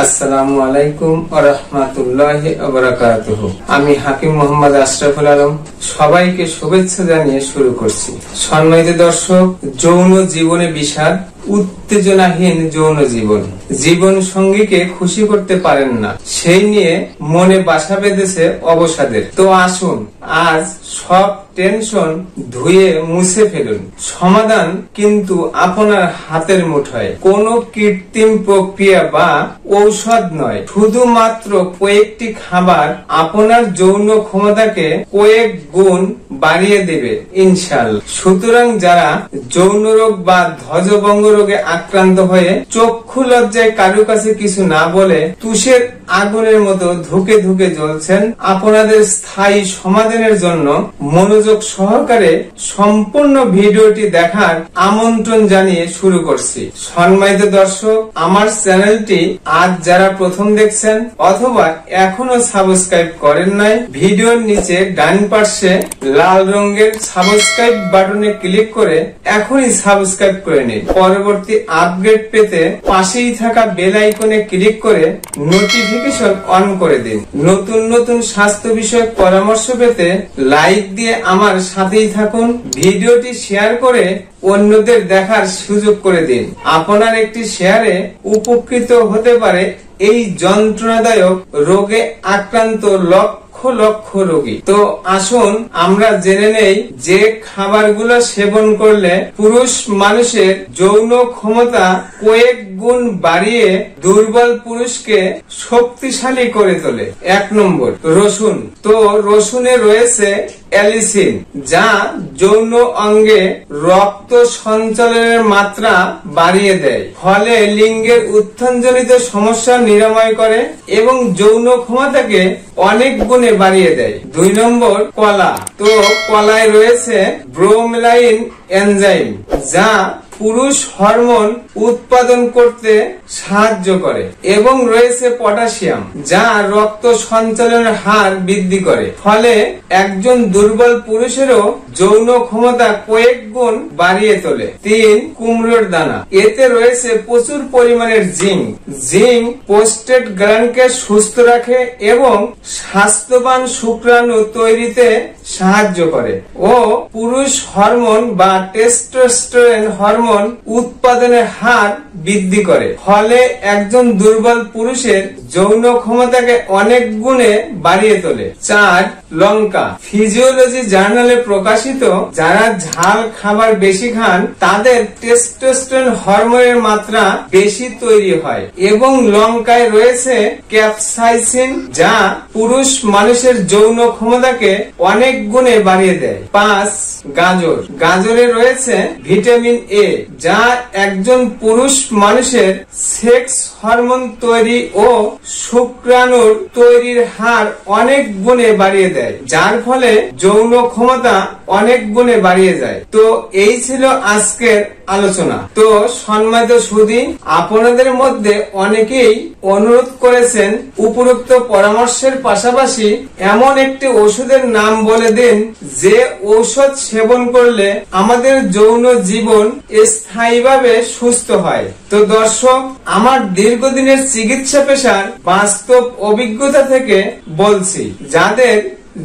আসসালামু আলাইকুম ওয়া রাহমাতুল্লাহি ওয়া বারাকাতুহু। আমি হাকিম মোহাম্মদ আশরাফুল আলম সবাইকে শুভেচ্ছা জানিয়ে শুরু করছি। সম্মানিত দর্শক, যৌন জীবনে বিষাদ, উত্তেজনাহীন যৌন জীবন, জীবন সঙ্গীকে খুশি করতে পারেন না, সেই নিয়ে মনে বাসা বেঁধেছে অবসাদের। তো আসুন আজ সব টেনশন ধুয়ে মুছে ফেলুন। সমাধান কিন্তু আপনার হাতের মুঠোয়, কোনো কৃত্রিম প্রক্রিয়া বা ঔষধ নয়, শুধুমাত্র কয়েকটি খাবার আপনার যৌন ক্ষমতাকে কয়েক গুণ বাড়িয়ে দেবে ইনশাআল্লাহ। সুতরাং যারা যৌন রোগ বা ধ্বজভঙ্গ রোগে আক্রান্ত হয়ে চক্ষু লজ্জায় কারো কাছে কিছু না বলে তুষের আগুনের মতো ধুকে ধুকে জ্বলছেন, আপনাদের স্থায়ী সমাধানের জন্য মনোযোগ সহকারে সম্পূর্ণ ভিডিওটি দেখার আমন্ত্রণ জানিয়ে শুরু করছি। সম্মানিত দর্শক, আমার চ্যানেলটি আজ যারা প্রথম দেখছেন অথবা এখনো সাবস্ক্রাইব করেন নাই, ভিডিওর নিচে ডান পাশে লাল রঙের সাবস্ক্রাইব বাটনে ক্লিক করে এখনই সাবস্ক্রাইব করে নিন। পরবর্তী আপডেট পেতে পাশেই থাকা বেল আইকনে ক্লিক করে নোটিফিকেশন অন করে দিন। নতুন নতুন স্বাস্থ্য বিষয়ক পরামর্শ পেতে লাইক দিয়ে আমার সাথেই থাকুন। ভিডিওটি শেয়ার করে অন্যদের দেখার সুযোগ করে দিন। আপনার একটি শেয়ারে উপকৃত হতে পারে এই যন্ত্রণাদায়ক রোগে আক্রান্ত লক্ষ লক্ষ রোগী। তো আসুন আমরা জেনে নেই যে খাবারগুলো সেবন করলে পুরুষ মানুষের যৌন ক্ষমতা কয়েক গুণ বাড়িয়ে দুর্বল পুরুষকে শক্তিশালী করে তোলে। 1 নম্বর, রসুন। তো রসুনে রয়েছে অ্যালিসিন, যা যৌন অঙ্গে রক্ত সঞ্চালনের মাত্রা বাড়িয়ে দেয়, ফলে লিঙ্গের উত্থানজনিত সমস্যা নিরাময় করে এবং যৌন ক্ষমতাকে অনেক গুণে বাড়িয়ে দেয়। 2 নম্বর, কলা। তো কলায় রয়েছে ব্রোমেলাইন এনজাইম, যা পুরুষ হরমোন উৎপাদন করতে সাহায্য করে, এবং রয়েছে পটাশিয়াম, যা রক্ত সঞ্চালনের হার বৃদ্ধি করে, ফলে একজন দুর্বল পুরুষেরও যৌন ক্ষমতা কয়েক গুণ বাড়িয়ে তোলে। 3, কুমড়োর দানা। এতে রয়েছে প্রচুর পরিমাণের জিঙ্ক। জিঙ্ক প্রোস্টেট গ্ল্যান্ডকে সুস্থ রাখে এবং স্বাস্থ্যবান শুক্রাণু তৈরিতে সাহায্য করে ও পুরুষ হরমোন বা টেস্টোস্টেরন হরমোন উৎপাদনের হার বৃদ্ধি করে, ফলে একজন দুর্বল পুরুষের যৌন ক্ষমতাকে অনেক গুণে বাড়িয়ে তোলে। 4, লঙ্কা। ফিজিওলজি জার্নালে প্রকাশিত যারা ঝাল খাবার বেশি খান তাদের টেস্টোস্টেরন হরমোনের মাত্রা বেশি তৈরি হয়, এবং লঙ্কায় রয়েছে ক্যাপসাইসিন, যা পুরুষ মানুষের যৌন ক্ষমতাকে অনেক গুণে বাড়িয়ে দেয়। 5, গাজর। গাজরে রয়েছে ভিটামিন এ, যা একজন পুরুষ মানুষের সেক্স হরমোন তৈরি ও শুক্রাণুর তৈরির হার অনেক গুণে বাড়িয়ে দেয়, যার ফলে যৌন ক্ষমতা অনেক গুণে বাড়িয়ে যায়। তো এই ছিল আজকের আলোচনা। তো সম্মানিত সুধী, আপনাদের মধ্যে অনেকেই অনুরোধ করেছেন উপরোক্ত পরামর্শের পাশাপাশি এমন একটি ওষুধের নাম বলে দিন যে ঔষধ সেবন করলে আমাদের যৌন জীবন স্থায়ীভাবে সুস্থ হয়। তো দর্শক, আমার দীর্ঘদিনের চিকিৎসা পেশার বাস্তব অভিজ্ঞতা থেকে বলছি, যাদের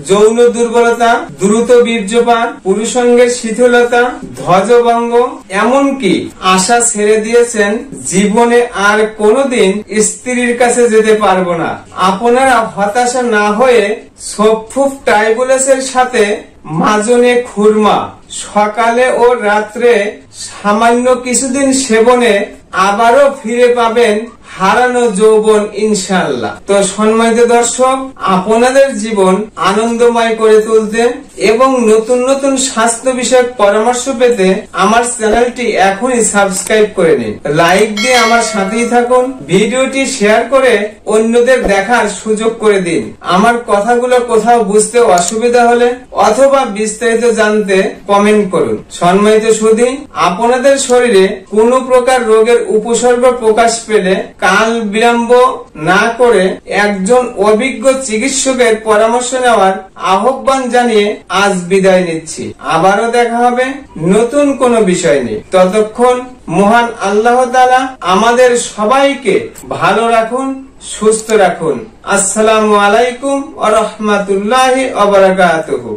যৌন দুর্বলতা, দ্রুত বীর্যপাত, পুরুষাঙ্গের শিথিলতা, ধ্বজভঙ্গ, এমনকি আশা ছেড়ে দিয়েছেন জীবনে আর কোনোদিন স্ত্রীর কাছে যেতে পারবো না, আপনারা হতাশা না হয়ে সফুফ টাইবুলাসের সাথে মাজনে খুরমা সকালে ও রাত্রে সামান্য কিছুদিন সেবনে আবারও ফিরে পাবেন হারানো যৌবন ইনশাআল্লাহ। তো সম্মানিত দর্শক, আপনাদের জীবন আনন্দময় করে তুলতে এবং নতুন নতুন স্বাস্থ্য বিষয়ক পরামর্শ পেতে আমার চ্যানেলটি এখনই সাবস্ক্রাইব করে নিন। লাইক দিয়ে আমার সাথেই থাকুন। ভিডিওটি শেয়ার করে অন্যদের দেখার সুযোগ করে দিন। আমার কথাগুলো কোথাও বুঝতে অসুবিধা হলে অথবা বিস্তারিত জানতে কমেন্ট করুন। সম্মানিত সুধী, আপনাদের শরীরে কোনো প্রকার রোগের উপসর্গ প্রকাশ পেলে কাল বিলম্ব না করে একজন অভিজ্ঞ চিকিৎসকের পরামর্শ নেওয়ার আহ্বান জানিয়ে আজ বিদায় নিচ্ছি। আবারও দেখা হবে নতুন কোনো বিষয় নিয়ে। ততক্ষণ মহান আল্লাহ তাআলা আমাদের সবাইকে ভালো রাখুন, সুস্থ রাখুন। আসসালামু আলাইকুম ওয়া রাহমাতুল্লাহি ওয়া বারাকাতুহু।